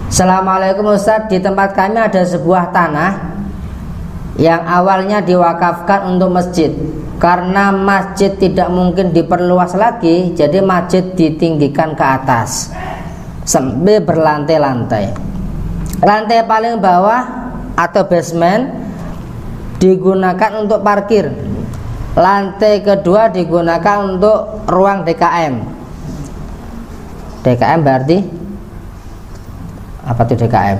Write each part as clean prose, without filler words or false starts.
Assalamualaikum Ustadz, di tempat kami ada sebuah tanah yang awalnya diwakafkan untuk masjid. Karena masjid tidak mungkin diperluas lagi, jadi masjid ditinggikan ke atas sampai berlantai-lantai. Lantai paling bawah atau basement digunakan untuk parkir. Lantai kedua digunakan untuk ruang DKM. DKM berarti apa tuh DKM?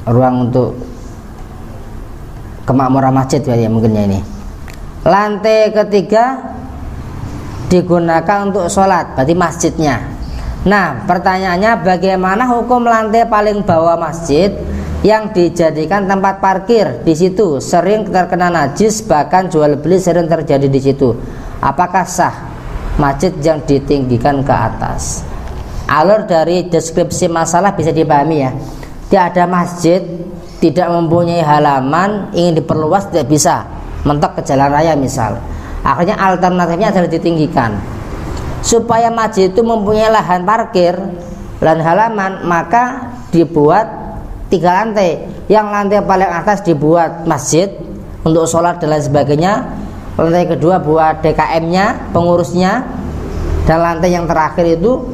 Ruang untuk kemakmuran masjid ya mungkinnya ini. Lantai ketiga digunakan untuk sholat, berarti masjidnya. Nah, pertanyaannya bagaimana hukum lantai paling bawah masjid yang dijadikan tempat parkir? Di situ sering terkena najis, bahkan jual beli sering terjadi di situ. Apakah sah masjid yang ditinggikan ke atas? Alur dari deskripsi masalah bisa dipahami ya. Tidak ada masjid, tidak mempunyai halaman, ingin diperluas tidak bisa, mentok ke jalan raya misal. Akhirnya alternatifnya adalah ditinggikan. Supaya masjid itu mempunyai lahan parkir, lahan halaman, maka dibuat 3 lantai. Yang lantai paling atas dibuat masjid untuk sholat dan lain sebagainya. Lantai kedua buat DKM-nya, pengurusnya, dan lantai yang terakhir itu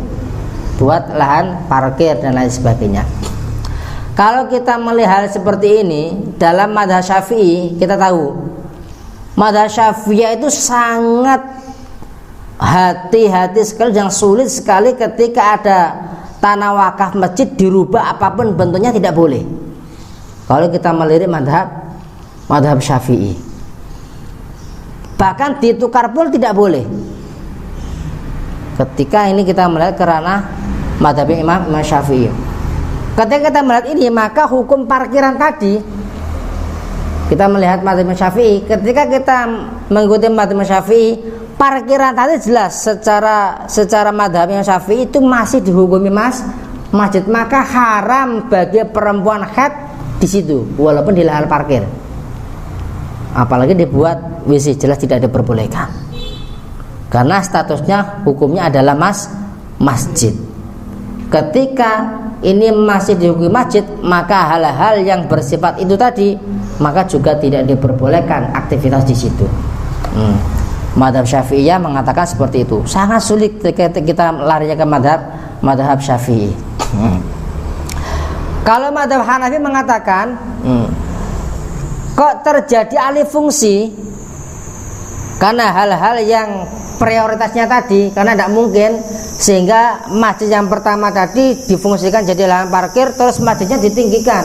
buat lahan parkir dan lain sebagainya. Kalau kita melihat seperti ini dalam mazhab Syafi'i, kita tahu mazhab Syafi'i itu sangat hati-hati sekali dan sulit sekali ketika ada tanah wakaf masjid dirubah apapun bentuknya tidak boleh. Kalau kita melirik mazhab Syafi'i, bahkan ditukar pun tidak boleh. Ketika ini kita melihat kerana mazhab Imam Syafi'i. Ketika kita melihat ini, maka hukum parkiran tadi, kita melihat mazhab Syafi'i. Ketika kita mengikuti mazhab Syafi'i, parkiran tadi jelas secara mazhab Syafi'i itu masih dihukumi masjid, maka haram bagi perempuan haid di situ walaupun di lahan parkir. Apalagi dibuat WC, jelas tidak diperbolehkan. Karena statusnya hukumnya adalah masjid. Ketika ini masih dihukumi masjid, maka hal-hal yang bersifat itu tadi maka juga tidak diperbolehkan aktivitas di situ. Mazhab Syafi'iyah mengatakan seperti itu. Sangat sulit kita larinya ke mazhab Syafi'i. Kalau mazhab Hanafi mengatakan kok terjadi alih fungsi karena hal-hal yang prioritasnya tadi, karena tidak mungkin sehingga masjid yang pertama tadi difungsikan jadi lahan parkir terus masjidnya ditinggikan.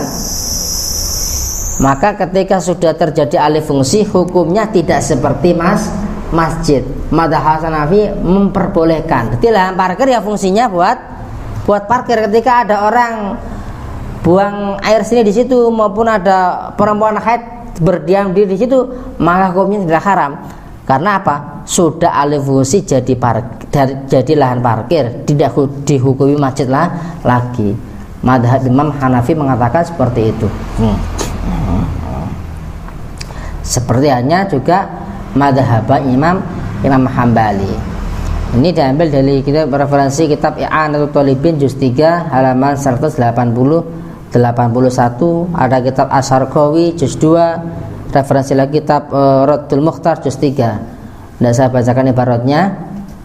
Maka ketika sudah terjadi alih fungsi, hukumnya tidak seperti masjid. Mazhab Hanafi memperbolehkan. Jadi lahan parkir ya fungsinya buat parkir. Ketika ada orang buang air sini di situ maupun ada perempuan haid berdiam diri di situ, maka hukumnya tidak haram. Karena apa? Sudah alih fungsi jadi lahan parkir, tidak dihukumi masjid lagi. Mazhab Imam Hanafi mengatakan seperti itu. Seperti hanya juga mazhab Imam Hambali. Ini diambil dari referensi kitab I'anatul Thalibin juz 3 halaman 180-81. Ada kitab Asy-Syarqawi juz 2, referensi lagi kitab Raddul Mukhtar juz 3. Tidak saya bacakan ibaratnya,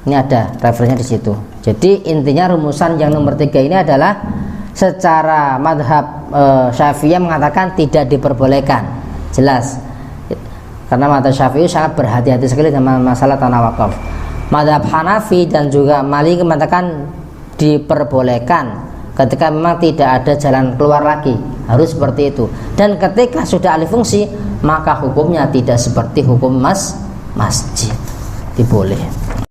ini ada referensinya di situ. Jadi intinya rumusan yang nomor 3 ini adalah secara mazhab Syafi'iyah mengatakan tidak diperbolehkan. Jelas. Karena mazhab Syafi'i sangat berhati-hati sekali dengan masalah tanah wakaf. Mazhab Hanafi dan juga Maliki mengatakan diperbolehkan ketika memang tidak ada jalan keluar lagi, harus seperti itu. Dan ketika sudah alih fungsi, maka hukumnya tidak seperti hukum masjid, diboleh.